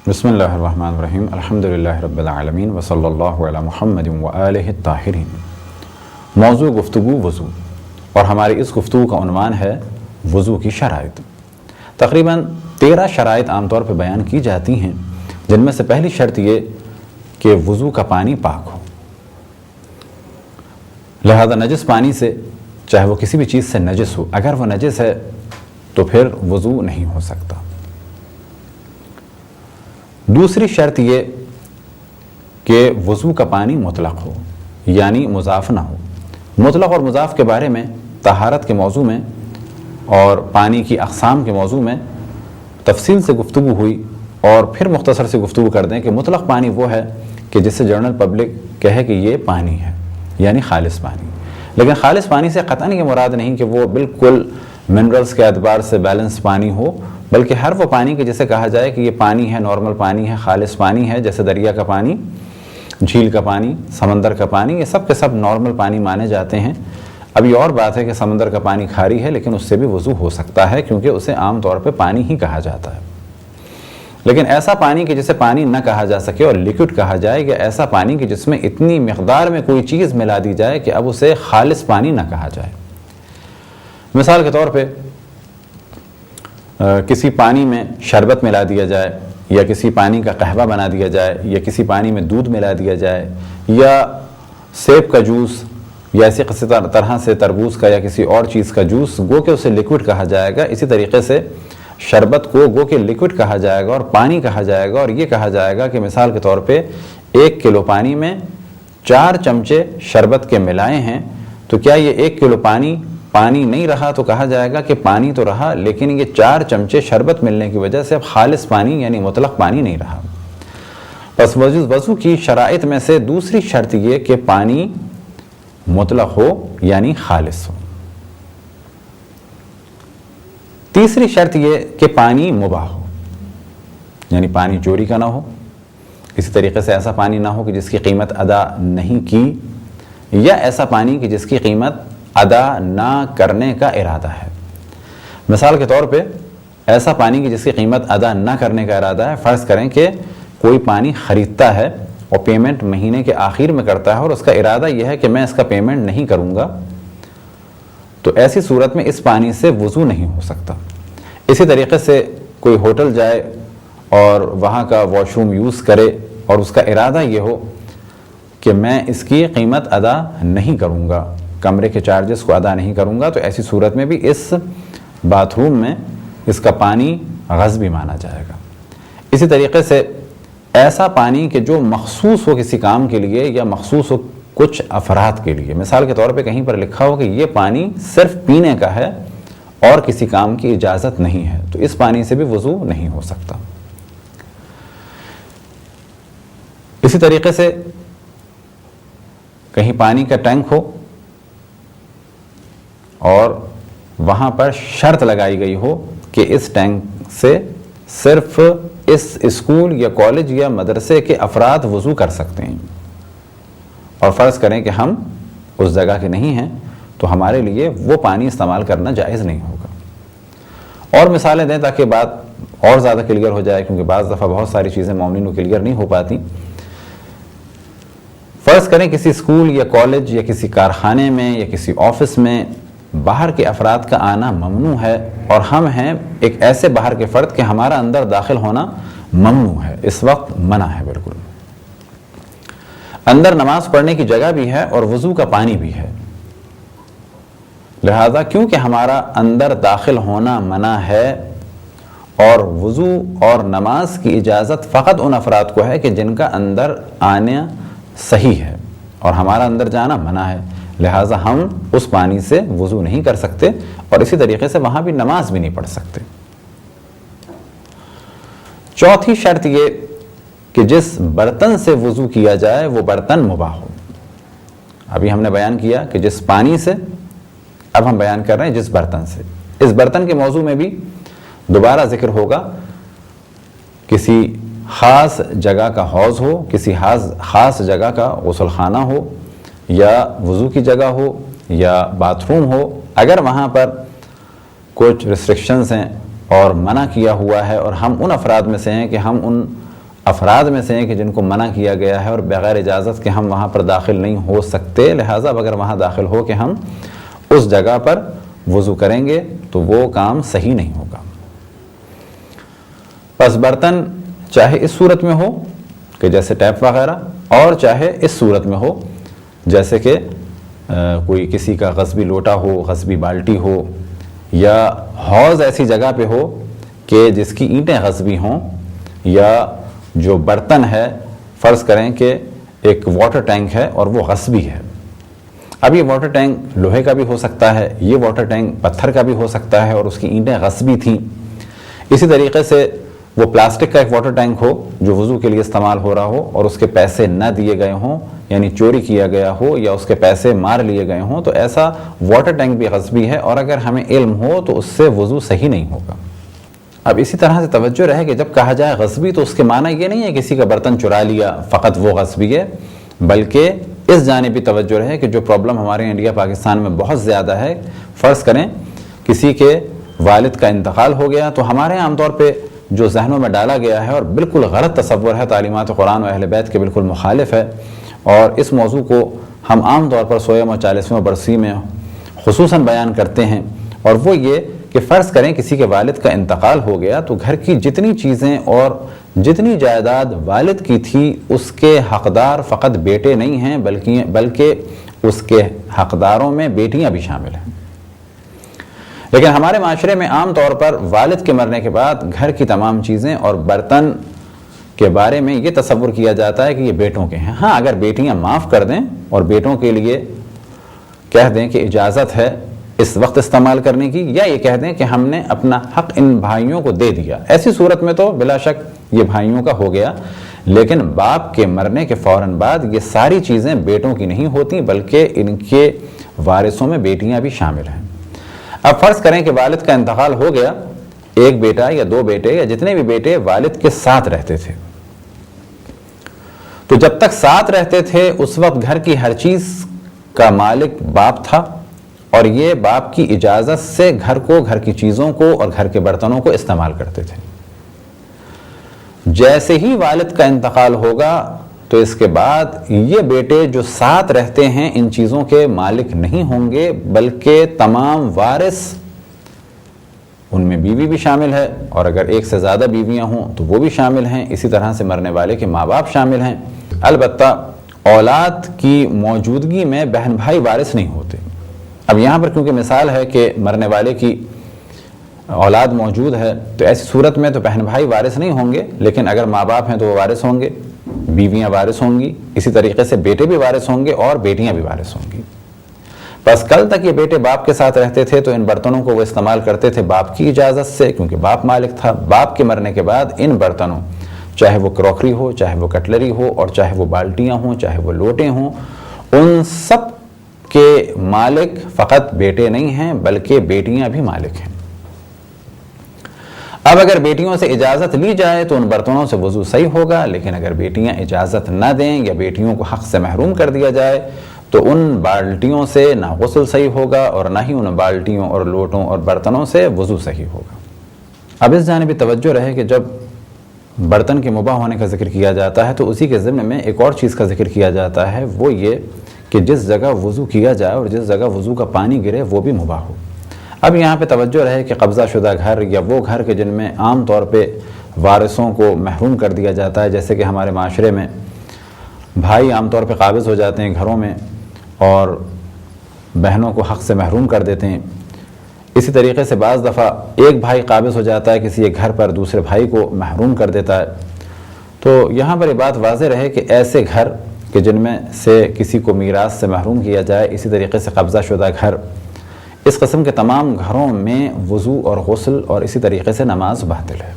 بسم اللہ الرحمن الرحیم الحمدللہ رب العالمین وصلی اللہ علی محمد وآلہ الطاہرین۔ موضوع گفتگو وضو، اور ہماری اس گفتگو کا عنوان ہے وضو کی شرائط۔ تقریباً 13 شرائط عام طور پہ بیان کی جاتی ہیں، جن میں سے پہلی شرط یہ کہ وضو کا پانی پاک ہو۔ لہذا نجس پانی سے، چاہے وہ کسی بھی چیز سے نجس ہو، اگر وہ نجس ہے تو پھر وضو نہیں ہو سکتا۔ دوسری شرط یہ کہ وضو کا پانی مطلق ہو، یعنی مضاف نہ ہو۔ مطلق اور مضاف کے بارے میں طہارت کے موضوع میں اور پانی کی اقسام کے موضوع میں تفصیل سے گفتگو ہوئی، اور پھر مختصر سے گفتگو کر دیں کہ مطلق پانی وہ ہے کہ جس سے جنرل پبلک کہے کہ یہ پانی ہے، یعنی خالص پانی۔ لیکن خالص پانی سے قطعاً یہ مراد نہیں کہ وہ بالکل منرلز کے اعتبار سے بیلنس پانی ہو، بلکہ ہر وہ پانی کہ جسے کہا جائے کہ یہ پانی ہے، نارمل پانی ہے، خالص پانی ہے، جیسے دریا کا پانی، جھیل کا پانی، سمندر کا پانی، یہ سب کے سب نارمل پانی مانے جاتے ہیں۔ اب یہ اور بات ہے کہ سمندر کا پانی کھاری ہے، لیکن اس سے بھی وضو ہو سکتا ہے، کیونکہ اسے عام طور پہ پانی ہی کہا جاتا ہے۔ لیکن ایسا پانی کہ جسے پانی نہ کہا جا سکے اور لیکوڈ کہا جائے، یا ایسا پانی کہ جس میں اتنی مقدار میں کوئی چیز ملا دی جائے کہ اب اسے خالص پانی نہ کہا جائے۔ مثال کے طور پہ کسی پانی میں شربت ملا دیا جائے، یا کسی پانی کا قہوہ بنا دیا جائے، یا کسی پانی میں دودھ ملا دیا جائے، یا سیب کا جوس، یا اسی طرح سے تربوز کا یا کسی اور چیز کا جوس، گو کہ اسے لیکوڈ کہا جائے گا۔ اسی طریقے سے شربت کو گو کہ لیکوڈ کہا جائے گا اور پانی کہا جائے گا، اور یہ کہا جائے گا کہ مثال کے طور پہ 1 کلو پانی میں 4 چمچے شربت کے ملائے ہیں، تو کیا یہ 1 کلو پانی نہیں رہا؟ تو کہا جائے گا کہ پانی تو رہا، لیکن یہ 4 چمچے شربت ملنے کی وجہ سے اب خالص پانی یعنی مطلق پانی نہیں رہا۔ پس وضو کی شرائط میں سے دوسری شرط یہ کہ پانی مطلق ہو، یعنی خالص ہو۔ تیسری شرط یہ کہ پانی مباح ہو، یعنی پانی چوری کا نہ ہو۔ اسی طریقے سے ایسا پانی نہ ہو کہ جس کی قیمت ادا نہیں کی، یا ایسا پانی کہ جس کی قیمت ادا نہ کرنے کا ارادہ ہے۔ مثال کے طور پہ ایسا پانی کہ جس کی قیمت ادا نہ کرنے کا ارادہ ہے۔ فرض کریں کہ کوئی پانی خریدتا ہے اور پیمنٹ مہینے کے آخر میں کرتا ہے، اور اس کا ارادہ یہ ہے کہ میں اس کا پیمنٹ نہیں کروں گا، تو ایسی صورت میں اس پانی سے وضو نہیں ہو سکتا۔ اسی طریقے سے کوئی ہوٹل جائے اور وہاں کا واش روم یوز کرے، اور اس کا ارادہ یہ ہو کہ میں اس کی قیمت ادا نہیں کروں گا، کمرے کے چارجز کو ادا نہیں کروں گا، تو ایسی صورت میں بھی اس باتھ روم میں اس کا پانی غصبی مانا جائے گا۔ اسی طریقے سے ایسا پانی کہ جو مخصوص ہو کسی کام کے لیے، یا مخصوص ہو کچھ افراد کے لیے، مثال کے طور پہ کہیں پر لکھا ہو کہ یہ پانی صرف پینے کا ہے اور کسی کام کی اجازت نہیں ہے، تو اس پانی سے بھی وضو نہیں ہو سکتا۔ اسی طریقے سے کہیں پانی کا ٹینک ہو اور وہاں پر شرط لگائی گئی ہو کہ اس ٹینک سے صرف اس اسکول یا کالج یا مدرسے کے افراد وضو کر سکتے ہیں، اور فرض کریں کہ ہم اس جگہ کے نہیں ہیں، تو ہمارے لیے وہ پانی استعمال کرنا جائز نہیں ہوگا۔ اور مثالیں دیں تاکہ بات اور زیادہ کلیئر ہو جائے، کیونکہ بعض دفعہ بہت ساری چیزیں مومنین کو کلیئر نہیں ہو پاتی۔ فرض کریں کسی اسکول یا کالج یا کسی کارخانے میں یا کسی آفس میں باہر کے افراد کا آنا ممنوع ہے، اور ہم ہیں ایک ایسے باہر کے فرد کہ ہمارا اندر داخل ہونا ممنوع ہے، اس وقت منع ہے بالکل۔ اندر نماز پڑھنے کی جگہ بھی ہے اور وضو کا پانی بھی ہے، لہذا کیونکہ ہمارا اندر داخل ہونا منع ہے، اور وضو اور نماز کی اجازت فقط ان افراد کو ہے کہ جن کا اندر آنا صحیح ہے اور ہمارا اندر جانا منع ہے، لہٰذا ہم اس پانی سے وضو نہیں کر سکتے، اور اسی طریقے سے وہاں بھی نماز بھی نہیں پڑھ سکتے۔ چوتھی شرط یہ کہ جس برتن سے وضو کیا جائے وہ برتن مباح ہو۔ ابھی ہم نے بیان کیا کہ جس پانی سے، اب ہم بیان کر رہے ہیں جس برتن سے۔ اس برتن کے موضوع میں بھی دوبارہ ذکر ہوگا، کسی خاص جگہ کا حوض ہو، کسی خاص جگہ کا غسل خانہ ہو، یا وضو کی جگہ ہو، یا باتھ روم ہو، اگر وہاں پر کچھ ریسٹرکشنز ہیں اور منع کیا ہوا ہے، اور ہم ان افراد میں سے ہیں کہ ہم ان افراد میں سے ہیں کہ جن کو منع کیا گیا ہے اور بغیر اجازت کے ہم وہاں پر داخل نہیں ہو سکتے، لہٰذا اگر وہاں داخل ہو کہ ہم اس جگہ پر وضو کریں گے تو وہ کام صحیح نہیں ہوگا۔ پس برتن چاہے اس صورت میں ہو کہ جیسے ٹیپ وغیرہ، اور چاہے اس صورت میں ہو جیسے کہ کوئی کسی کا غصبی لوٹا ہو، غصبی بالٹی ہو، یا حوض ایسی جگہ پہ ہو کہ جس کی اینٹیں غصبی ہوں، یا جو برتن ہے فرض کریں کہ ایک واٹر ٹینک ہے اور وہ غصبی ہے۔ اب یہ واٹر ٹینک لوہے کا بھی ہو سکتا ہے، یہ واٹر ٹینک پتھر کا بھی ہو سکتا ہے اور اس کی اینٹیں غصبی تھیں۔ اسی طریقے سے وہ پلاسٹک کا ایک واٹر ٹینک ہو جو وضو کے لیے استعمال ہو رہا ہو اور اس کے پیسے نہ دیے گئے ہوں، یعنی چوری کیا گیا ہو یا اس کے پیسے مار لیے گئے ہوں، تو ایسا واٹر ٹینک بھی غصبی ہے اور اگر ہمیں علم ہو تو اس سے وضو صحیح نہیں ہوگا۔ اب اسی طرح سے توجہ رہے کہ جب کہا جائے غصبی تو اس کے معنی یہ نہیں ہے کسی کا برتن چرا لیا فقط وہ غصبی ہے، بلکہ اس جانب بھی توجہ رہے کہ جو پرابلم ہمارے انڈیا پاکستان میں بہت زیادہ ہے، فرض کریں کسی کے والد کا انتقال ہو گیا تو ہمارے عام طور پہ جو ذہنوں میں ڈالا گیا ہے اور بالکل غلط تصور ہے، تعلیمات قرآن و اہل بیت کے بالکل مخالف ہے، اور اس موضوع کو ہم عام طور پر 100 و 40 برسی میں خصوصاً بیان کرتے ہیں، اور وہ یہ کہ فرض کریں کسی کے والد کا انتقال ہو گیا تو گھر کی جتنی چیزیں اور جتنی جائیداد والد کی تھی اس کے حقدار فقط بیٹے نہیں ہیں بلکہ اس کے حقداروں میں بیٹیاں بھی شامل ہیں۔ لیکن ہمارے معاشرے میں عام طور پر والد کے مرنے کے بعد گھر کی تمام چیزیں اور برتن کے بارے میں یہ تصور کیا جاتا ہے کہ یہ بیٹوں کے ہیں۔ ہاں، اگر بیٹیاں معاف کر دیں اور بیٹوں کے لیے کہہ دیں کہ اجازت ہے اس وقت استعمال کرنے کی، یا یہ کہہ دیں کہ ہم نے اپنا حق ان بھائیوں کو دے دیا، ایسی صورت میں تو بلا شک یہ بھائیوں کا ہو گیا، لیکن باپ کے مرنے کے فوراً بعد یہ ساری چیزیں بیٹوں کی نہیں ہوتی بلکہ ان کے وارثوں میں بیٹیاں بھی شامل ہیں۔ اب فرض کریں کہ والد کا انتقال ہو گیا، ایک بیٹا یا دو بیٹے یا جتنے بھی بیٹے والد کے ساتھ رہتے تھے، تو جب تک ساتھ رہتے تھے اس وقت گھر کی ہر چیز کا مالک باپ تھا، اور یہ باپ کی اجازت سے گھر کی چیزوں کو اور گھر کے برتنوں کو استعمال کرتے تھے۔ جیسے ہی والد کا انتقال ہوگا تو اس کے بعد یہ بیٹے جو ساتھ رہتے ہیں ان چیزوں کے مالک نہیں ہوں گے بلکہ تمام وارث، ان میں بیوی بھی شامل ہے، اور اگر ایک سے زیادہ بیویاں ہوں تو وہ بھی شامل ہیں، اسی طرح سے مرنے والے کے ماں باپ شامل ہیں۔ البتہ اولاد کی موجودگی میں بہن بھائی وارث نہیں ہوتے۔ اب یہاں پر کیونکہ مثال ہے کہ مرنے والے کی اولاد موجود ہے تو ایسی صورت میں تو بہن بھائی وارث نہیں ہوں گے، لیکن اگر ماں باپ ہیں تو وہ وارث ہوں گے، بیویاں وارث ہوں گی، اسی طریقے سے بیٹے بھی وارث ہوں گے اور بیٹیاں بھی وارث ہوں گی۔ بس کل تک یہ بیٹے باپ کے ساتھ رہتے تھے تو ان برتنوں کو وہ استعمال کرتے تھے باپ کی اجازت سے، کیونکہ باپ مالک تھا۔ باپ کے مرنے کے بعد ان برتنوں، چاہے وہ کروکری ہو، چاہے وہ کٹلری ہو، اور چاہے وہ بالٹیاں ہوں، چاہے وہ لوٹے ہوں، ان سب کے مالک فقط بیٹے نہیں ہیں بلکہ بیٹیاں بھی مالک ہیں۔ اب اگر بیٹیوں سے اجازت لی جائے تو ان برتنوں سے وضو صحیح ہوگا، لیکن اگر بیٹیاں اجازت نہ دیں یا بیٹیوں کو حق سے محروم کر دیا جائے تو ان بالٹیوں سے نہ غسل صحیح ہوگا اور نہ ہی ان بالٹیوں اور لوٹوں اور برتنوں سے وضو صحیح ہوگا۔ اب اس جانب توجہ رہے کہ جب برتن کے مباح ہونے کا ذکر کیا جاتا ہے تو اسی کے ضمن میں ایک اور چیز کا ذکر کیا جاتا ہے، وہ یہ کہ جس جگہ وضو کیا جائے اور جس جگہ وضو کا پانی گرے وہ بھی مباح ہو۔ اب یہاں پہ توجہ رہے کہ قبضہ شدہ گھر یا وہ گھر کے جن میں عام طور پہ وارثوں کو محروم کر دیا جاتا ہے، جیسے کہ ہمارے معاشرے میں بھائی عام طور پہ قابض ہو جاتے ہیں گھروں میں اور بہنوں کو حق سے محروم کر دیتے ہیں، اسی طریقے سے بعض دفعہ ایک بھائی قابض ہو جاتا ہے کسی ایک گھر پر، دوسرے بھائی کو محروم کر دیتا ہے۔ تو یہاں پر یہ بات واضح رہے کہ ایسے گھر کہ جن میں سے کسی کو میراث سے محروم کیا جائے، اسی طریقے سے قبضہ شدہ گھر، اس قسم کے تمام گھروں میں وضو اور غسل اور اسی طریقے سے نماز باطل ہے۔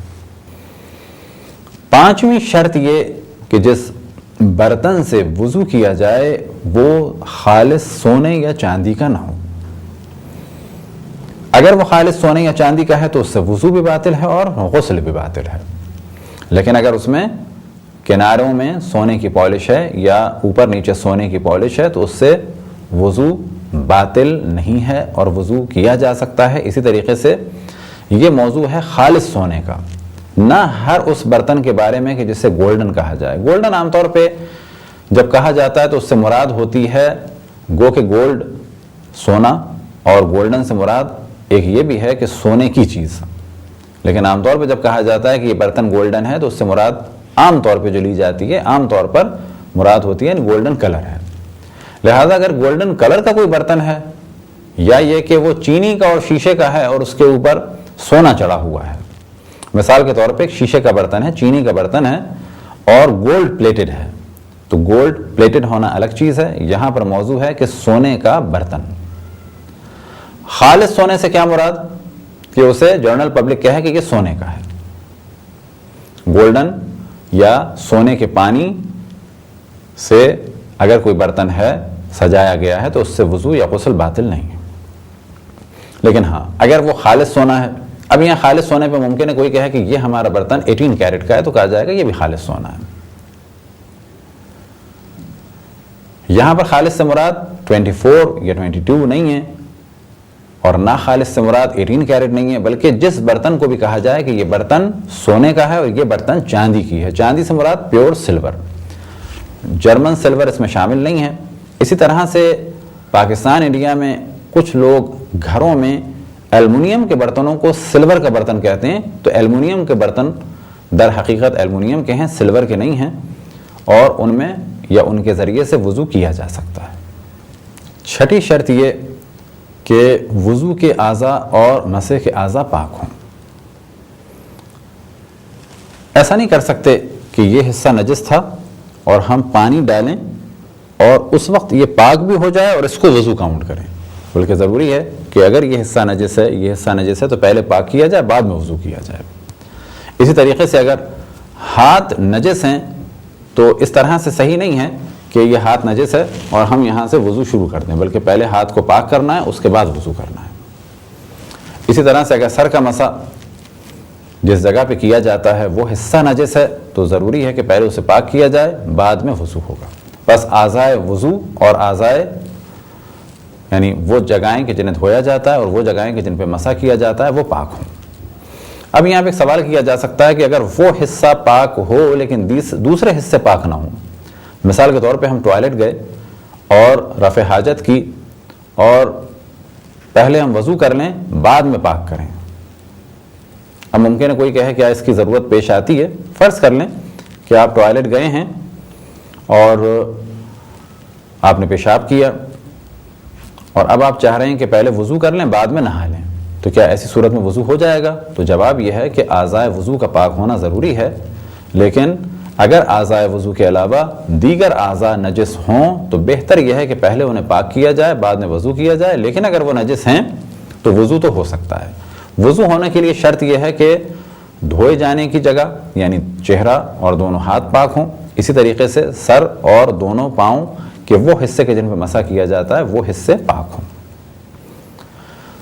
پانچویں شرط یہ کہ جس برتن سے وضو کیا جائے وہ خالص سونے یا چاندی کا نہ ہو۔ اگر وہ خالص سونے یا چاندی کا ہے تو اس سے وضو بھی باطل ہے اور غسل بھی باطل ہے، لیکن اگر اس میں کناروں میں سونے کی پالش ہے یا اوپر نیچے سونے کی پالش ہے تو اس سے وضو باطل نہیں ہے اور وضو کیا جا سکتا ہے۔ اسی طریقے سے یہ موضوع ہے خالص سونے کا، نہ ہر اس برتن کے بارے میں کہ جسے گولڈن کہا جائے. گولڈن عام طور پہ جب کہا جاتا ہے تو اس سے مراد ہوتی ہے گو کہ گولڈ سونا, اور گولڈن سے مراد ایک یہ بھی ہے کہ سونے کی چیز. لیکن عام طور پہ جب کہا جاتا ہے کہ یہ برتن گولڈن ہے تو اس سے مراد عام طور پہ جو لی جاتی ہے عام طور پر مراد ہوتی ہے گولڈن کلر ہے. لہذا اگر گولڈن کلر کا کوئی برتن ہے یا یہ کہ وہ چینی کا اور شیشے کا ہے اور اس کے اوپر سونا چڑھا ہوا ہے, مثال کے طور پہ ایک شیشے کا برتن ہے, چینی کا برتن ہے اور گولڈ پلیٹڈ ہے, تو گولڈ پلیٹڈ ہونا الگ چیز ہے. یہاں پر موضوع ہے کہ سونے کا برتن. خالص سونے سے کیا مراد کہ اسے جنرل پبلک کہے کہ یہ سونے کا ہے. گولڈن یا سونے کے پانی سے اگر کوئی برتن ہے سجایا گیا ہے تو اس سے وضو یا غسل باطل نہیں ہے. لیکن ہاں اگر وہ خالص سونا ہے, اب یہاں خالص سونے پہ ممکن ہے کوئی کہے کہ یہ ہمارا برتن 18 کیرٹ کا ہے, تو کہا جائے گا یہ بھی خالص سونا ہے. یہاں پر خالص سے مراد 24 یا 22 نہیں ہے, اور نہ خالص سے مراد 18 کیرٹ نہیں ہے, بلکہ جس برتن کو بھی کہا جائے کہ یہ برتن سونے کا ہے اور یہ برتن چاندی کی ہے. چاندی سے مراد پیور سلور, جرمن سلور اس میں شامل نہیں ہے. اسی طرح سے پاکستان انڈیا میں کچھ لوگ گھروں میں ایلومینیم کے برتنوں کو سلور کا برتن کہتے ہیں, تو ایلومینیم کے برتن در حقیقت ایلومینیم کے ہیں, سلور کے نہیں ہیں, اور ان میں یا ان کے ذریعے سے وضو کیا جا سکتا ہے. چھٹی شرط یہ کہ وضو کے اعضاء اور مسح کے اعضاء پاک ہوں. ایسا نہیں کر سکتے کہ یہ حصہ نجس تھا اور ہم پانی ڈالیں اور اس وقت یہ پاک بھی ہو جائے اور اس کو وضو کاؤنٹ کریں, بلکہ ضروری ہے کہ اگر یہ حصہ نجس ہے, یہ حصہ نجس ہے, تو پہلے پاک کیا جائے, بعد میں وضو کیا جائے. اسی طریقے سے اگر ہاتھ نجس ہیں تو اس طرح سے صحیح نہیں ہے کہ یہ ہاتھ نجس ہے اور ہم یہاں سے وضو شروع کر دیں, بلکہ پہلے ہاتھ کو پاک کرنا ہے, اس کے بعد وضو کرنا ہے. اسی طرح سے اگر سر کا مسح جس جگہ پہ کیا جاتا ہے وہ حصہ نجس ہے تو ضروری ہے کہ پہلے اسے پاک کیا جائے, بعد میں وضو ہوگا. بس اعضائے وضو اور اعضائے یعنی وہ جگہیں کہ جنہیں دھویا جاتا ہے اور وہ جگہیں کہ جن پہ مسح کیا جاتا ہے وہ پاک ہوں. اب یہاں پہ ایک سوال کیا جا سکتا ہے کہ اگر وہ حصہ پاک ہو لیکن دوسرے حصے پاک نہ ہوں, مثال کے طور پہ ہم ٹوائلٹ گئے اور رفع حاجت کی اور پہلے ہم وضو کر لیں بعد میں پاک کریں. اب ممکن ہے کوئی کہے کیا اس کی ضرورت پیش آتی ہے. فرض کر لیں کہ آپ ٹوائلٹ گئے ہیں اور آپ نے پیشاب کیا اور اب آپ چاہ رہے ہیں کہ پہلے وضو کر لیں بعد میں نہا لیں, تو کیا ایسی صورت میں وضو ہو جائے گا؟ تو جواب یہ ہے کہ اعضائے وضو کا پاک ہونا ضروری ہے, لیکن اگر اعضائے وضو کے علاوہ دیگر اعضاء نجس ہوں تو بہتر یہ ہے کہ پہلے انہیں پاک کیا جائے بعد میں وضو کیا جائے. لیکن اگر وہ نجس ہیں تو وضو تو ہو سکتا ہے. وضو ہونے کے لیے شرط یہ ہے کہ دھوئے جانے کی جگہ یعنی چہرہ اور دونوں ہاتھ پاک ہوں, اسی طریقے سے سر اور دونوں پاؤں کہ وہ حصے کے جن پہ مسح کیا جاتا ہے وہ حصے پاک ہوں.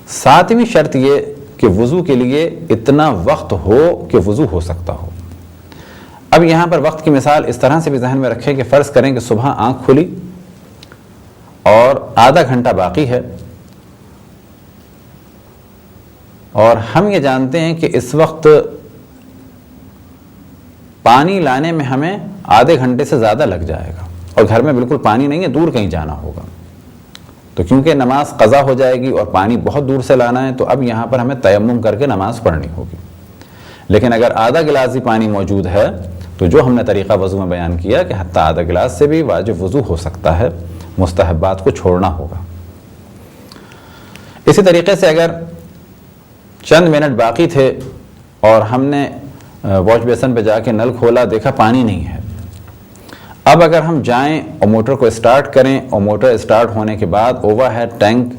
ساتویں شرط یہ کہ وضو کے لیے اتنا وقت ہو کہ وضو ہو سکتا ہو. اب یہاں پر وقت کی مثال اس طرح سے بھی ذہن میں رکھیں کہ فرض کریں کہ صبح آنکھ کھلی اور آدھا گھنٹہ باقی ہے اور ہم یہ جانتے ہیں کہ اس وقت پانی لانے میں ہمیں آدھے گھنٹے سے زیادہ لگ جائے گا اور گھر میں بالکل پانی نہیں ہے, دور کہیں جانا ہوگا, تو کیونکہ نماز قضا ہو جائے گی اور پانی بہت دور سے لانا ہے تو اب یہاں پر ہمیں تیمم کر کے نماز پڑھنی ہوگی. لیکن اگر آدھا گلاس ہی پانی موجود ہے تو جو ہم نے طریقہ وضو میں بیان کیا کہ حتیٰ آدھا گلاس سے بھی واجب وضو ہو سکتا ہے, مستحبات کو چھوڑنا ہوگا. اسی طریقے سے اگر چند منٹ باقی تھے اور ہم نے واش بیسن پہ جا کے نل کھولا, دیکھا پانی نہیں ہے, اب اگر ہم جائیں اور موٹر کو اسٹارٹ کریں اور موٹر اسٹارٹ ہونے کے بعد اوور ہیڈ ٹینک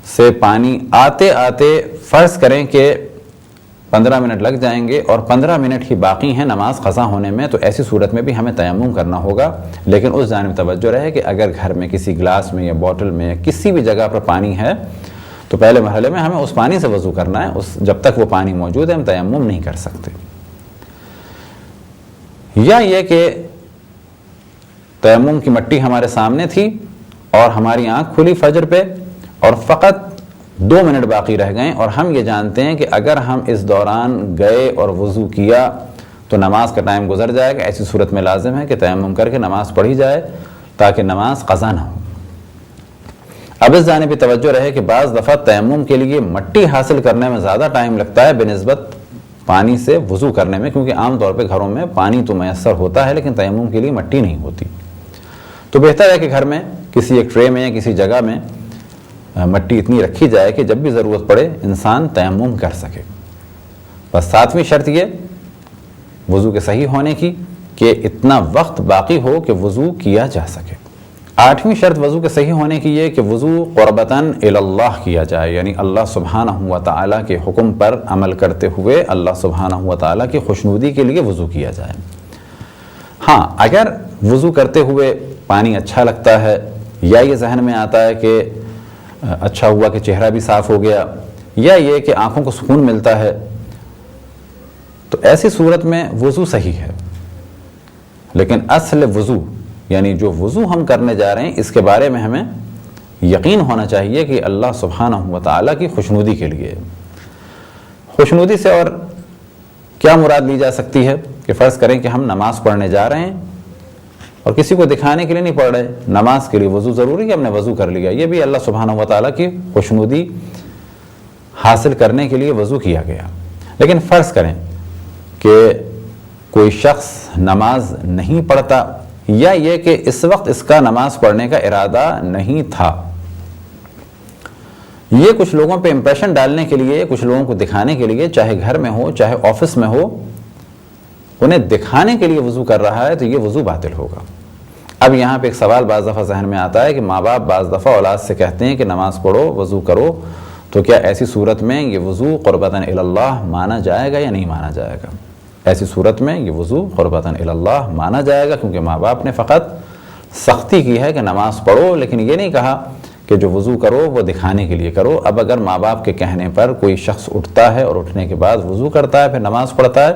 سے پانی آتے آتے فرض کریں کہ 15 منٹ لگ جائیں گے اور 15 منٹ ہی باقی ہیں نماز قضا ہونے میں, تو ایسی صورت میں بھی ہمیں تیمم کرنا ہوگا. لیکن اس جانب توجہ رہے کہ اگر گھر میں کسی گلاس میں یا بوٹل میں یا کسی بھی جگہ پر پانی ہے تو پہلے مرحلے میں ہمیں اس پانی سے وضو کرنا ہے, جب تک وہ پانی موجود ہے ہم تیمم نہیں کر سکتے. یا یہ کہ تیمم کی مٹی ہمارے سامنے تھی اور ہماری آنکھ کھلی فجر پہ اور فقط 2 منٹ باقی رہ گئے اور ہم یہ جانتے ہیں کہ اگر ہم اس دوران گئے اور وضو کیا تو نماز کا ٹائم گزر جائے گا، ایسی صورت میں لازم ہے کہ تیمم کر کے نماز پڑھی جائے تاکہ نماز قضا نہ ہو۔ اب اس جانب توجہ رہے کہ بعض دفعہ تیمم کے لیے مٹی حاصل کرنے میں زیادہ ٹائم لگتا ہے بنسبت پانی سے وضو کرنے میں، کیونکہ عام طور پہ گھروں میں پانی تو میسر ہوتا ہے لیکن تیمم کے لیے مٹی نہیں ہوتی، تو بہتر ہے کہ گھر میں کسی ایک ٹرے میں یا کسی جگہ میں مٹی اتنی رکھی جائے کہ جب بھی ضرورت پڑے انسان تیمم کر سکے۔ بس 7ویں شرط یہ وضو کے صحیح ہونے کی کہ اتنا وقت باقی ہو کہ وضو کیا جا سکے۔ 8ویں شرط وضو کے صحیح ہونے کی یہ کہ وضو قربتاً اللہ کیا جائے، یعنی اللہ سبحانہ و تعالیٰ کے حکم پر عمل کرتے ہوئے اللہ سبحانہ و تعالیٰ کی خوشنودی کے لیے وضو کیا جائے۔ ہاں، اگر وضو کرتے ہوئے پانی اچھا لگتا ہے یا یہ ذہن میں آتا ہے کہ اچھا ہوا کہ چہرہ بھی صاف ہو گیا، یا یہ کہ آنکھوں کو سکون ملتا ہے، تو ایسی صورت میں وضو صحیح ہے، لیکن اصل وضو یعنی جو وضو ہم کرنے جا رہے ہیں اس کے بارے میں ہمیں یقین ہونا چاہیے کہ اللہ سبحانہ و تعالیٰ کی خوشنودی کے لیے۔ خوشنودی سے اور کیا مراد لی جا سکتی ہے کہ فرض کریں کہ ہم نماز پڑھنے جا رہے ہیں اور کسی کو دکھانے کے لیے نہیں پڑھ رہے، نماز کے لیے وضو ضروری ہے، ہم نے وضو کر لیا، یہ بھی اللہ سبحانہ و تعالیٰ کی خوشنودی حاصل کرنے کے لیے وضو کیا گیا۔ لیکن فرض کریں کہ کوئی شخص نماز نہیں پڑھتا یا یہ کہ اس وقت اس کا نماز پڑھنے کا ارادہ نہیں تھا، یہ کچھ لوگوں پہ امپریشن ڈالنے کے لیے، کچھ لوگوں کو دکھانے کے لیے، چاہے گھر میں ہو چاہے آفس میں ہو، انہیں دکھانے کے لیے وضو کر رہا ہے تو یہ وضو باطل ہوگا۔ اب یہاں پہ ایک سوال بعض دفعہ ذہن میں آتا ہے کہ ماں باپ بعض دفعہ اولاد سے کہتے ہیں کہ نماز پڑھو، وضو کرو، تو کیا ایسی صورت میں یہ وضو قربتاً اللہ مانا جائے گا یا نہیں مانا جائے گا؟ ایسی صورت میں یہ وضو قربتاً اللہ مانا جائے گا، کیونکہ ماں باپ نے فقط سختی کی ہے کہ نماز پڑھو، لیکن یہ نہیں کہا کہ جو وضو کرو وہ دکھانے کے لیے کرو۔ اب اگر ماں باپ کے کہنے پر کوئی شخص اٹھتا ہے اور اٹھنے کے بعد وضو کرتا ہے پھر نماز پڑھتا ہے،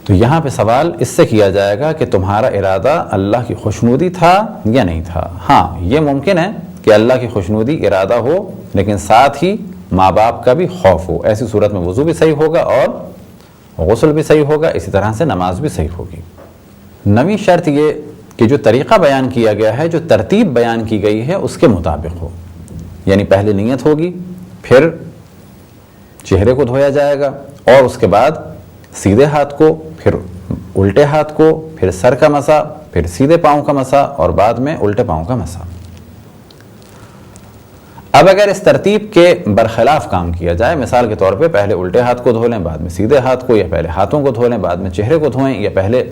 تو یہاں پہ سوال اس سے کیا جائے گا کہ تمہارا ارادہ اللہ کی خوشنودی تھا یا نہیں تھا۔ ہاں، یہ ممکن ہے کہ اللہ کی خوشنودی ارادہ ہو لیکن ساتھ ہی ماں باپ کا بھی خوف ہو، ایسی صورت میں وضو بھی صحیح ہوگا اور غسل بھی صحیح ہوگا، اسی طرح سے نماز بھی صحیح ہوگی۔ 9ویں شرط یہ کہ جو طریقہ بیان کیا گیا ہے، جو ترتیب بیان کی گئی ہے اس کے مطابق ہو، یعنی پہلے نیت ہوگی، پھر چہرے کو دھویا جائے گا اور اس کے بعد سیدھے ہاتھ کو، پھر الٹے ہاتھ کو، پھر سر کا مسح، پھر سیدھے پاؤں کا مسح اور بعد میں الٹے پاؤں کا مسح۔ اب اگر اس ترتیب کے برخلاف کام کیا جائے، مثال کے طور پہ پہلے الٹے ہاتھ کو دھو لیں بعد میں سیدھے ہاتھ کو، یا پہلے ہاتھوں کو دھو لیں بعد میں چہرے کو دھوئیں، یا پہلے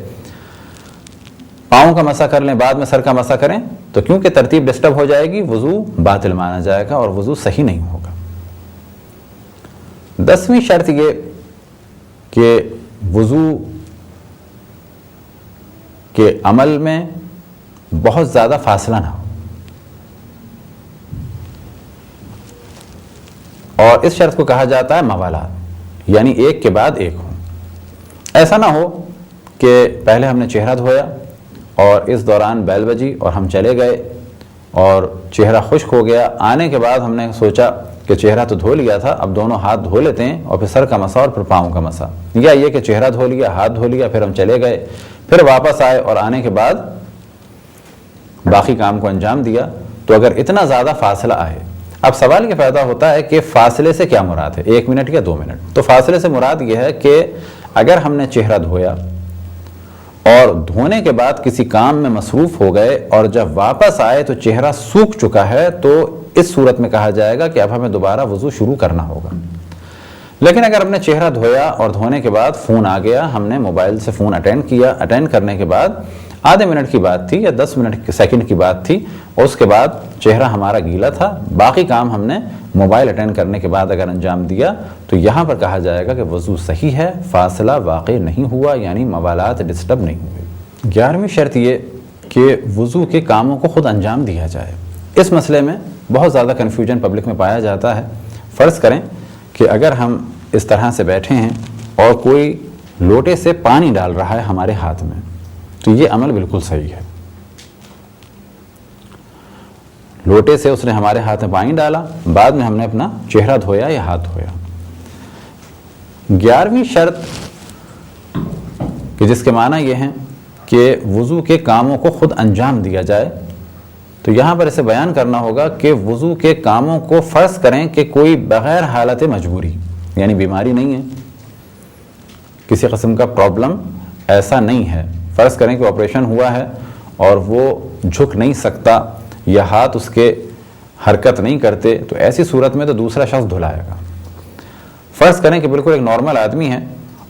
پاؤں کا مسح کر لیں بعد میں سر کا مسح کریں، تو کیونکہ ترتیب ڈسٹرب ہو جائے گی وضو باطل مانا جائے گا اور وضو صحیح نہیں ہوگا۔ 10ویں شرط یہ کہ وضو کے عمل میں بہت زیادہ فاصلہ نہ ہو، اور اس شرط کو کہا جاتا ہے موالات، یعنی ایک کے بعد ایک ہو۔ ایسا نہ ہو کہ پہلے ہم نے چہرہ دھویا اور اس دوران بیل بجی اور ہم چلے گئے اور چہرہ خشک ہو گیا، آنے کے بعد ہم نے سوچا کہ چہرہ تو دھو لیا تھا، اب دونوں ہاتھ دھو لیتے ہیں اور پھر سر کا مسح اور پھر پاؤں کا مسح، یا یہ کہ چہرہ دھو لیا ہاتھ دھو لیا پھر ہم چلے گئے، پھر واپس آئے اور آنے کے بعد باقی کام کو انجام دیا۔ تو اگر اتنا زیادہ فاصلہ آئے، اب سوال یہ پیدا ہوتا ہے کہ فاصلے سے کیا مراد ہے، 1 منٹ یا 2 منٹ؟ تو فاصلے سے مراد یہ ہے کہ اگر ہم نے چہرہ دھویا اور دھونے کے بعد کسی کام میں مصروف ہو گئے اور جب واپس آئے تو چہرہ سوکھ چکا ہے، تو اس صورت میں کہا جائے گا کہ اب ہمیں دوبارہ وضو شروع کرنا ہوگا۔ لیکن اگر ہم نے چہرہ دھویا اور دھونے کے بعد فون آ گیا، ہم نے موبائل سے فون اٹینڈ کیا، اٹینڈ کرنے کے بعد آدھے منٹ کی بات تھی یا 10 سیکنڈ کی بات تھی، اور اس کے بعد چہرہ ہمارا گیلا تھا، باقی کام ہم نے موبائل اٹینڈ کرنے کے بعد اگر انجام دیا، تو یہاں پر کہا جائے گا کہ وضو صحیح ہے، فاصلہ واقع نہیں ہوا، یعنی موالات ڈسٹرب نہیں ہوئے۔ 11ویں شرط یہ کہ وضو کے کاموں کو خود انجام دیا جائے۔ اس مسئلے میں بہت زیادہ کنفیوژن پبلک میں پایا جاتا ہے۔ فرض کریں کہ اگر ہم اس طرح سے بیٹھے ہیں اور کوئی لوٹے سے پانی ڈال رہا ہے ہمارے ہاتھ میں، تو یہ عمل بالکل صحیح ہے۔ لوٹے سے اس نے ہمارے ہاتھ میں پانی ڈالا، بعد میں ہم نے اپنا چہرہ دھویا یا ہاتھ دھویا۔ 11ویں شرط کہ جس کے معنی یہ ہیں کہ وضو کے کاموں کو خود انجام دیا جائے، تو یہاں پر اسے بیان کرنا ہوگا کہ وضو کے کاموں کو فرض کریں کہ کوئی بغیر حالت مجبوری، یعنی بیماری نہیں ہے، کسی قسم کا پرابلم ایسا نہیں ہے، فرض کریں کہ آپریشن ہوا ہے اور وہ جھک نہیں سکتا یا ہاتھ اس کے حرکت نہیں کرتے، تو ایسی صورت میں تو دوسرا شخص دھلائے گا۔ فرض کریں کہ بالکل ایک نارمل آدمی ہے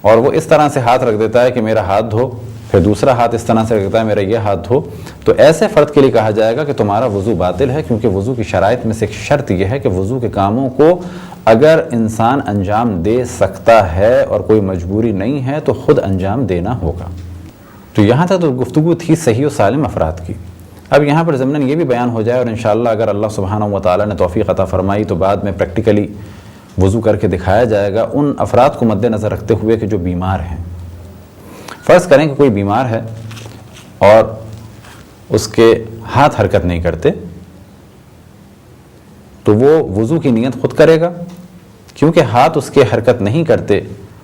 اور وہ اس طرح سے ہاتھ رکھ دیتا ہے کہ میرا ہاتھ دھو، پھر دوسرا ہاتھ اس طرح سے رکھ دیتا ہے میرا یہ ہاتھ دھو، تو ایسے فرد کے لیے کہا جائے گا کہ تمہارا وضو باطل ہے، کیونکہ وضو کی شرائط میں سے ایک شرط یہ ہے کہ وضو کے کاموں کو اگر انسان انجام دے سکتا ہے اور کوئی مجبوری نہیں ہے تو خود انجام دینا ہوگا۔ تو یہاں تک تو گفتگو تھی صحیح و سالم افراد کی۔ اب یہاں پر ضمناً یہ بھی بیان ہو جائے، اور انشاءاللہ اگر اللہ سبحانہ و تعالیٰ نے توفیق عطا فرمائی تو بعد میں پریکٹیکلی وضو کر کے دکھایا جائے گا ان افراد کو مد نظر رکھتے ہوئے کہ جو بیمار ہیں۔ فرض کریں کہ کوئی بیمار ہے اور اس کے ہاتھ حرکت نہیں کرتے، تو وہ وضو کی نیت خود کرے گا، کیونکہ ہاتھ اس کے حرکت نہیں کرتے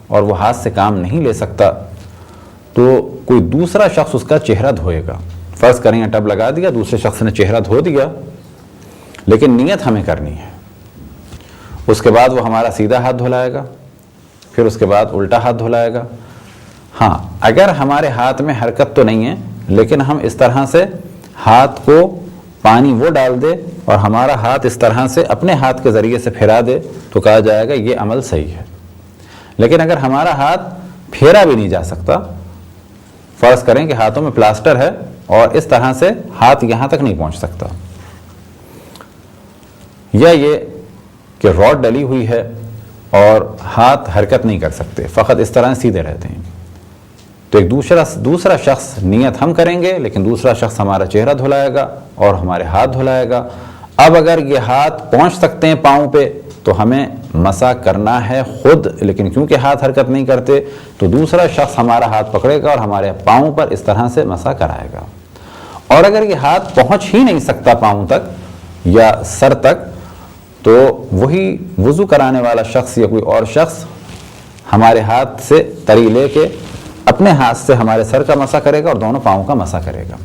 اور وہ ہاتھ سے کام نہیں لے سکتا، تو کوئی دوسرا شخص اس کا چہرہ دھوئے گا۔ فرض کریں ٹب لگا دیا، دوسرے شخص نے چہرہ دھو دیا، لیکن نیت ہمیں کرنی ہے۔ اس کے بعد وہ ہمارا سیدھا ہاتھ دھلائے گا، پھر اس کے بعد الٹا ہاتھ دھلائے گا۔ ہاں، اگر ہمارے ہاتھ میں حرکت تو نہیں ہے لیکن ہم اس طرح سے ہاتھ کو پانی وہ ڈال دے اور ہمارا ہاتھ اس طرح سے اپنے ہاتھ کے ذریعے سے پھیرا دے تو کہا جائے گا یہ عمل صحیح ہے۔ لیکن اگر ہمارا ہاتھ پھیرا بھی نہیں جا سکتا، فرض کریں کہ ہاتھوں میں پلاسٹر ہے اور اس طرح سے ہاتھ یہاں تک نہیں پہنچ سکتا، یا یہ کہ راڈ ڈلی ہوئی ہے اور ہاتھ حرکت نہیں کر سکتے، فقط اس طرح سیدھے رہتے ہیں، تو ایک دوسرا شخص نیت ہم کریں گے لیکن دوسرا شخص ہمارا چہرہ دھلائے گا اور ہمارے ہاتھ دھلائے گا۔ اب اگر یہ ہاتھ پہنچ سکتے ہیں پاؤں پہ تو ہمیں مسح کرنا ہے خود، لیکن کیونکہ ہاتھ حرکت نہیں کرتے تو دوسرا شخص ہمارا ہاتھ پکڑے گا اور ہمارے پاؤں پر اس طرح سے مسح کرائے گا۔ اور اگر یہ ہاتھ پہنچ ہی نہیں سکتا پاؤں تک یا سر تک، تو وہی وضو کرانے والا شخص یا کوئی اور شخص ہمارے ہاتھ سے تری لے کے اپنے ہاتھ سے ہمارے سر کا مسح کرے گا اور دونوں پاؤں کا مسح کرے گا۔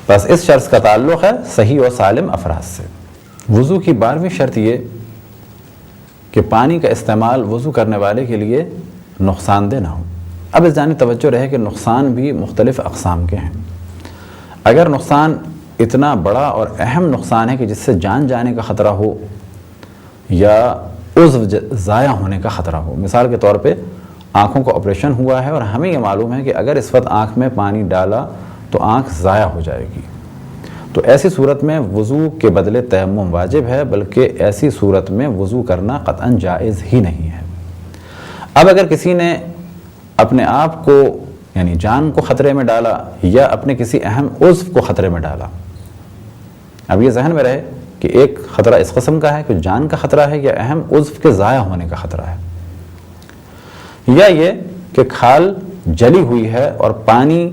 بس اس شرط کا تعلق ہے صحیح و سالم افراد سے۔ وضو کی 12ویں شرط یہ کہ پانی کا استعمال وضو کرنے والے کے لیے نقصان دہ نہ ہو۔ اب اس جانب توجہ رہے کہ نقصان بھی مختلف اقسام کے ہیں۔ اگر نقصان اتنا بڑا اور اہم نقصان ہے کہ جس سے جان جانے کا خطرہ ہو یا عضو ضائع ہونے کا خطرہ ہو، مثال کے طور پہ آنکھوں کا آپریشن ہوا ہے اور ہمیں یہ معلوم ہے کہ اگر اس وقت آنکھ میں پانی ڈالا تو آنکھ ضائع ہو جائے گی، تو ایسی صورت میں وضو کے بدلے تیمم واجب ہے، بلکہ ایسی صورت میں وضو کرنا قطعاً جائز ہی نہیں ہے۔ اب اگر کسی نے اپنے آپ کو یعنی جان کو خطرے میں ڈالا یا اپنے کسی اہم عضو کو خطرے میں ڈالا، اب یہ ذہن میں رہے کہ ایک خطرہ اس قسم کا ہے کہ جان کا خطرہ ہے یا اہم عضو کے ضائع ہونے کا خطرہ ہے، یا یہ کہ کھال جلی ہوئی ہے اور پانی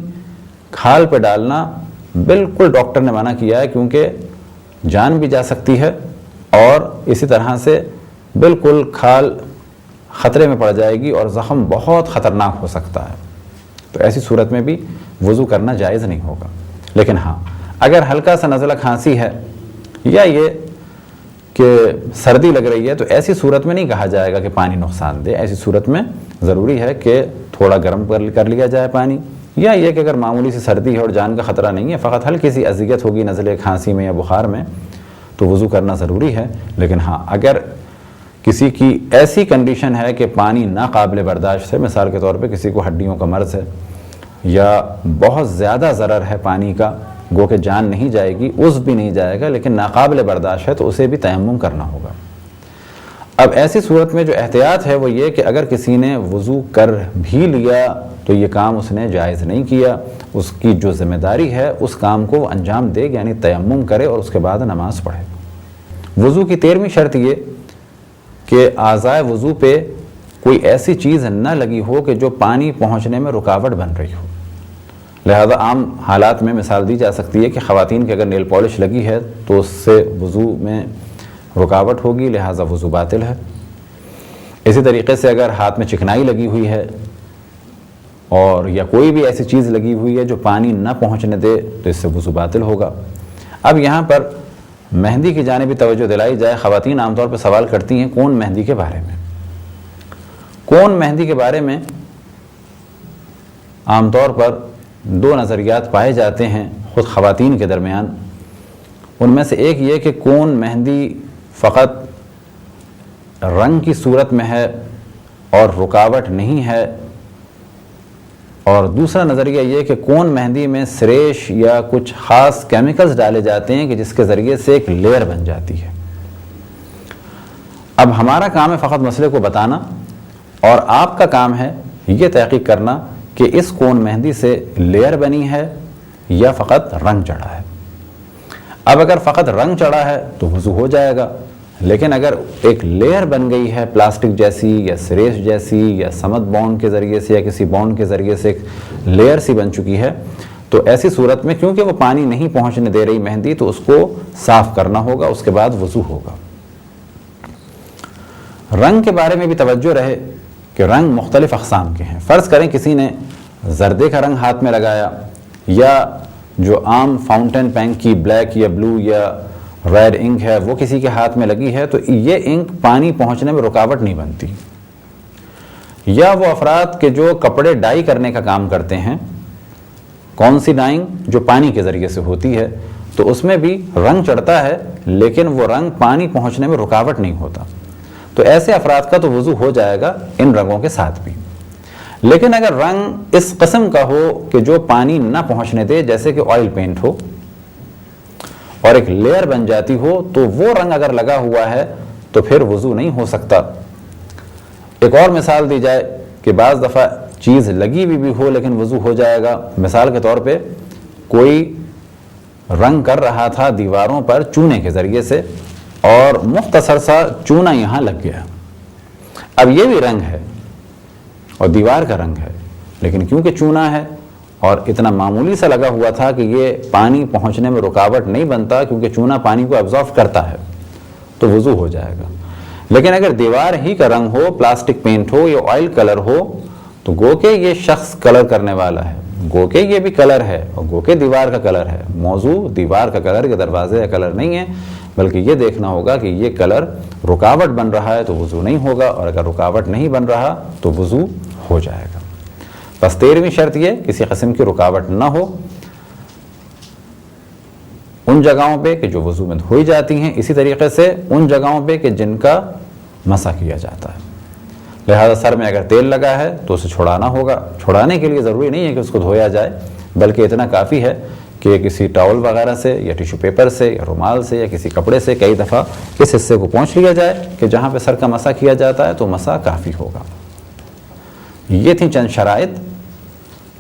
کھال پہ ڈالنا بالکل ڈاکٹر نے منع کیا ہے، کیونکہ جان بھی جا سکتی ہے اور اسی طرح سے بالکل کھال خطرے میں پڑ جائے گی اور زخم بہت خطرناک ہو سکتا ہے، تو ایسی صورت میں بھی وضو کرنا جائز نہیں ہوگا۔ لیکن ہاں، اگر ہلکا سا نزلہ کھانسی ہے یا یہ کہ سردی لگ رہی ہے تو ایسی صورت میں نہیں کہا جائے گا کہ پانی نقصان دے، ایسی صورت میں ضروری ہے کہ تھوڑا گرم کر لیا جائے پانی، یا یہ کہ اگر معمولی سی سردی ہے اور جان کا خطرہ نہیں ہے، فقط ہلکی سی اذیت ہوگی نزلے کھانسی میں یا بخار میں، تو وضو کرنا ضروری ہے۔ لیکن ہاں، اگر کسی کی ایسی کنڈیشن ہے کہ پانی ناقابل برداشت ہے، مثال کے طور پہ کسی کو ہڈیوں کا مرض ہے یا بہت زیادہ ضرر ہے پانی کا، گو کہ جان نہیں جائے گی، عضو بھی نہیں جائے گا لیکن ناقابل برداشت ہے، تو اسے بھی تیمم کرنا ہوگا۔ اب ایسی صورت میں جو احتیاط ہے وہ یہ کہ اگر کسی نے وضو کر بھی لیا تو یہ کام اس نے جائز نہیں کیا، اس کی جو ذمہ داری ہے اس کام کو وہ انجام دے، یعنی تیمم کرے اور اس کے بعد نماز پڑھے۔ وضو کی 13ویں شرط یہ کہ اعضائے وضو پہ کوئی ایسی چیز نہ لگی ہو کہ جو پانی پہنچنے میں رکاوٹ بن رہی ہو۔ لہذا عام حالات میں مثال دی جا سکتی ہے کہ خواتین کی اگر نیل پالش لگی ہے تو اس سے وضو میں رکاوٹ ہوگی، لہذا وضو باطل ہے۔ اسی طریقے سے اگر ہاتھ میں چکنائی لگی ہوئی ہے اور یا کوئی بھی ایسی چیز لگی ہوئی ہے جو پانی نہ پہنچنے دے تو اس سے وضو باطل ہوگا۔ اب یہاں پر مہندی کی جانب بھی توجہ دلائی جائے۔ خواتین عام طور پہ سوال کرتی ہیں کون مہندی کے بارے میں۔ کون مہندی کے بارے میں عام طور پر دو نظریات پائے جاتے ہیں خود خواتین کے درمیان۔ ان میں سے ایک یہ کہ کون مہندی فقط رنگ کی صورت میں ہے اور رکاوٹ نہیں ہے، اور دوسرا نظریہ یہ کہ کون مہندی میں سریش یا کچھ خاص کیمیکلز ڈالے جاتے ہیں کہ جس کے ذریعے سے ایک لیئر بن جاتی ہے۔ اب ہمارا کام ہے فقط مسئلے کو بتانا، اور آپ کا کام ہے یہ تحقیق کرنا کہ اس کون مہندی سے لیئر بنی ہے یا فقط رنگ چڑھا ہے۔ اب اگر فقط رنگ چڑھا ہے تو وضو ہو جائے گا، لیکن اگر ایک لیئر بن گئی ہے پلاسٹک جیسی یا سریش جیسی یا سمت بانڈ کے ذریعے سے یا کسی بانڈ کے ذریعے سے ایک لیئر سی بن چکی ہے، تو ایسی صورت میں کیونکہ وہ پانی نہیں پہنچنے دے رہی مہندی تو اس کو صاف کرنا ہوگا، اس کے بعد وضو ہوگا۔ رنگ کے بارے میں بھی توجہ رہے کہ رنگ مختلف اقسام کے ہیں۔ فرض کریں کسی نے زردے کا رنگ ہاتھ میں لگایا، یا جو عام فاؤنٹین پین کی بلیک یا بلو یا ریڈ انک ہے وہ کسی کے ہاتھ میں لگی ہے، تو یہ انک پانی پہنچنے میں رکاوٹ نہیں بنتی۔ یا وہ افراد کے جو کپڑے ڈائی کرنے کا کام کرتے ہیں، کون سی ڈائنگ جو پانی کے ذریعے سے ہوتی ہے، تو اس میں بھی رنگ چڑھتا ہے لیکن وہ رنگ پانی پہنچنے میں رکاوٹ نہیں ہوتا، تو ایسے افراد کا تو وضو ہو جائے گا ان رنگوں کے ساتھ بھی۔ لیکن اگر رنگ اس قسم کا ہو کہ جو پانی نہ پہنچنے دے، جیسے کہ آئل پینٹ ہو اور ایک لیئر بن جاتی ہو، تو وہ رنگ اگر لگا ہوا ہے تو پھر وضو نہیں ہو سکتا۔ ایک اور مثال دی جائے کہ بعض دفعہ چیز لگی بھی ہو لیکن وضو ہو جائے گا۔ مثال کے طور پہ کوئی رنگ کر رہا تھا دیواروں پر چونے کے ذریعے سے، اور مختصر سا چونا یہاں لگ گیا۔ اب یہ بھی رنگ ہے اور دیوار کا رنگ ہے، لیکن کیونکہ چونا ہے اور اتنا معمولی سا لگا ہوا تھا کہ یہ پانی پہنچنے میں رکاوٹ نہیں بنتا کیونکہ چونا پانی کو ایبزارب کرتا ہے، تو وضو ہو جائے گا۔ لیکن اگر دیوار ہی کا رنگ ہو، پلاسٹک پینٹ ہو یا آئل کلر ہو، تو گو کہ یہ شخص کلر کرنے والا ہے، گو کہ یہ بھی کلر ہے، اور گو کہ دیوار کا کلر ہے۔ موضوع دیوار کا کلر یا دروازے کا کلر نہیں ہے، بلکہ یہ دیکھنا ہوگا کہ یہ کلر رکاوٹ بن رہا ہے تو وضو نہیں ہوگا، اور اگر رکاوٹ نہیں بن رہا تو وضو ہو جائے گا۔ بس 13ویں شرط یہ کسی قسم کی رکاوٹ نہ ہو ان جگہوں پہ کہ جو وضو میں دھوئی جاتی ہیں، اسی طریقے سے ان جگہوں پہ کہ جن کا مسح کیا جاتا ہے۔ لہذا سر میں اگر تیل لگا ہے تو اسے چھڑانا ہوگا۔ چھڑانے کے لیے ضروری نہیں ہے کہ اس کو دھویا جائے، بلکہ اتنا کافی ہے کہ کسی ٹاول وغیرہ سے یا ٹیشو پیپر سے یا رومال سے یا کسی کپڑے سے کئی دفعہ اس حصے کو پونچھ لیا جائے کہ جہاں پہ سر کا مسح کیا جاتا ہے، تو مسح کافی ہوگا۔ یہ تھیں چند شرائط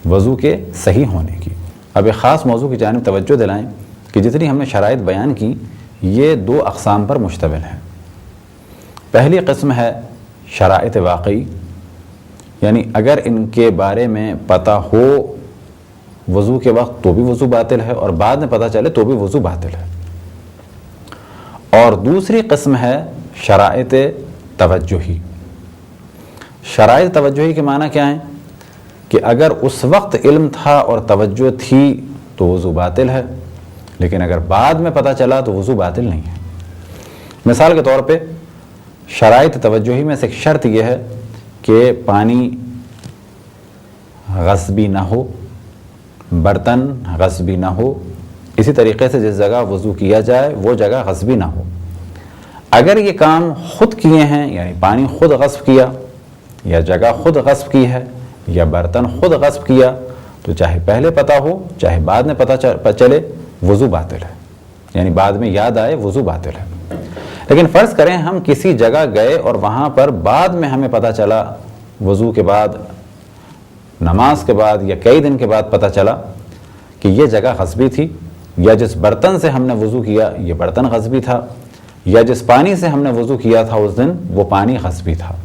وضو کے صحیح ہونے کی۔ اب ایک خاص موضوع کی جانب توجہ دلائیں کہ جتنی ہم نے شرائط بیان کی یہ دو اقسام پر مشتمل ہیں۔ پہلی قسم ہے شرائط واقعی، یعنی اگر ان کے بارے میں پتہ ہو وضو کے وقت تو بھی وضو باطل ہے، اور بعد میں پتہ چلے تو بھی وضو باطل ہے۔ اور دوسری قسم ہے شرائط توجہی۔ شرائط توجہی کے معنی کیا ہیں؟ کہ اگر اس وقت علم تھا اور توجہ تھی تو وضو باطل ہے، لیکن اگر بعد میں پتہ چلا تو وضو باطل نہیں ہے۔ مثال کے طور پہ شرائط توجہی میں سے ایک شرط یہ ہے کہ پانی غصبی نہ ہو، برتن غصبی نہ ہو، اسی طریقے سے جس جگہ وضو کیا جائے وہ جگہ غصبی نہ ہو۔ اگر یہ کام خود کیے ہیں، یعنی پانی خود غصب کیا یا جگہ خود غصب کی ہے یا برتن خود غصب کیا، تو چاہے پہلے پتہ ہو چاہے بعد میں پتہ چلے وضو باطل ہے، یعنی بعد میں یاد آئے وضو باطل ہے۔ لیکن فرض کریں ہم کسی جگہ گئے اور وہاں پر بعد میں ہمیں پتہ چلا، وضو کے بعد، نماز کے بعد یا کئی دن کے بعد پتہ چلا کہ یہ جگہ غصبی تھی، یا جس برتن سے ہم نے وضو کیا یہ برتن غصبی تھا، یا جس پانی سے ہم نے وضو کیا تھا اس دن وہ پانی غصبی تھا،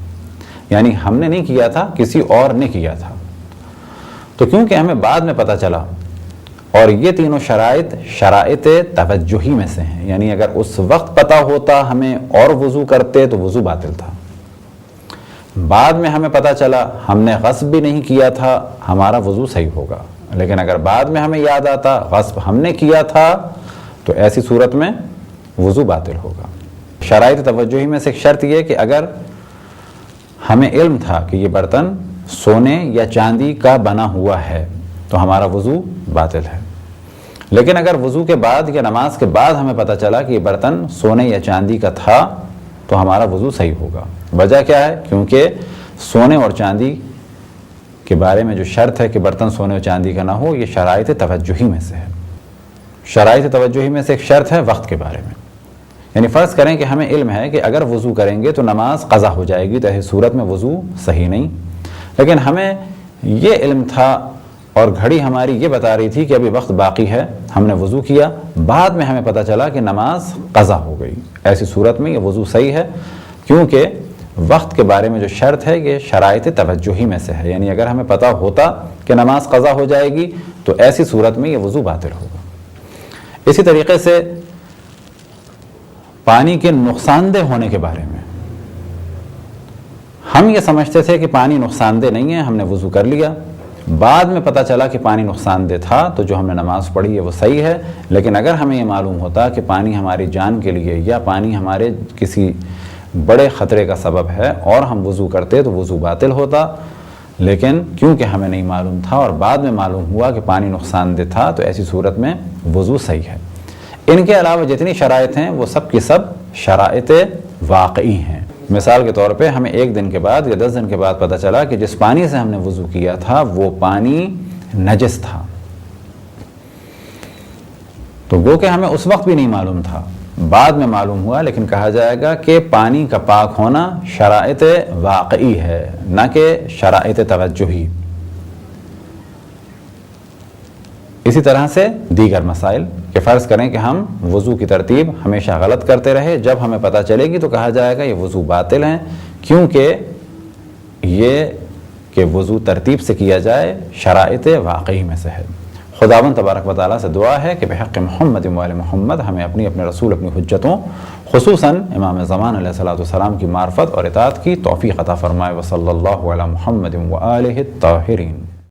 یعنی ہم نے نہیں کیا تھا کسی اور نے کیا تھا، تو کیونکہ ہمیں بعد میں پتہ چلا، اور یہ تینوں شرائط شرائط توجہی میں سے ہیں، یعنی اگر اس وقت پتہ ہوتا ہمیں اور وضو کرتے تو وضو باطل تھا، بعد میں ہمیں پتہ چلا ہم نے غصب بھی نہیں کیا تھا، ہمارا وضو صحیح ہوگا، لیکن اگر بعد میں ہمیں یاد آتا غصب ہم نے کیا تھا تو ایسی صورت میں وضو باطل ہوگا۔ شرائط توجہی میں سے ایک شرط یہ کہ اگر ہمیں علم تھا کہ یہ برتن سونے یا چاندی کا بنا ہوا ہے تو ہمارا وضو باطل ہے، لیکن اگر وضو کے بعد یا نماز کے بعد ہمیں پتہ چلا کہ یہ برتن سونے یا چاندی کا تھا تو ہمارا وضو صحیح ہوگا۔ وجہ کیا ہے؟ کیونکہ سونے اور چاندی کے بارے میں جو شرط ہے کہ برتن سونے اور چاندی کا نہ ہو، یہ شرائط توجہی میں سے ہے۔ شرائط توجہی میں سے ایک شرط ہے وقت کے بارے میں، یعنی فرض کریں کہ ہمیں علم ہے کہ اگر وضو کریں گے تو نماز قضا ہو جائے گی، تو ایسی صورت میں وضو صحیح نہیں، لیکن ہمیں یہ علم تھا اور گھڑی ہماری یہ بتا رہی تھی کہ ابھی وقت باقی ہے، ہم نے وضو کیا، بعد میں ہمیں پتہ چلا کہ نماز قضا ہو گئی، ایسی صورت میں یہ وضو صحیح ہے، کیونکہ وقت کے بارے میں جو شرط ہے یہ شرائط توجہی میں سے ہے، یعنی اگر ہمیں پتہ ہوتا کہ نماز قضا ہو جائے گی تو ایسی صورت میں یہ وضو باطل ہوگا۔ اسی طریقے سے پانی کے نقصان دہ ہونے کے بارے میں ہم یہ سمجھتے تھے کہ پانی نقصان دہ نہیں ہے، ہم نے وضو کر لیا، بعد میں پتہ چلا کہ پانی نقصان دہ تھا تو جو ہم نے نماز پڑھی ہے وہ صحیح ہے، لیکن اگر ہمیں یہ معلوم ہوتا کہ پانی ہماری جان کے لیے یا پانی ہمارے کسی بڑے خطرے کا سبب ہے اور ہم وضو کرتے تو وضو باطل ہوتا، لیکن کیونکہ ہمیں نہیں معلوم تھا اور بعد میں معلوم ہوا کہ پانی نقصان دہ تھا تو ایسی صورت میں وضو صحیح ہے۔ ان کے علاوہ جتنی شرائط ہیں وہ سب کی سب شرائط واقعی ہیں۔ مثال کے طور پہ ہمیں 1 دن کے بعد یا 10 دن کے بعد پتہ چلا کہ جس پانی سے ہم نے وضو کیا تھا وہ پانی نجس تھا، تو وہ کہ ہمیں اس وقت بھی نہیں معلوم تھا، بعد میں معلوم ہوا، لیکن کہا جائے گا کہ پانی کا پاک ہونا شرائط واقعی ہے نہ کہ شرائط توجہی۔ اسی طرح سے دیگر مسائل کہ فرض کریں کہ ہم وضو کی ترتیب ہمیشہ غلط کرتے رہے، جب ہمیں پتہ چلے گی تو کہا جائے گا یہ وضو باطل ہیں، کیونکہ یہ کہ وضو ترتیب سے کیا جائے شرائط واقعی میں سے ہے۔ خداوند تبارک و تعالیٰ سے دعا ہے کہ بحق محمد و آل محمد ہمیں اپنے رسول اپنی حجتوں خصوصاً امام زمان علیہ السلام کی معرفت اور اطاعت کی توفیق عطا فرمائے۔ وصلی اللہ علی محمد و آلہ الطاہرین۔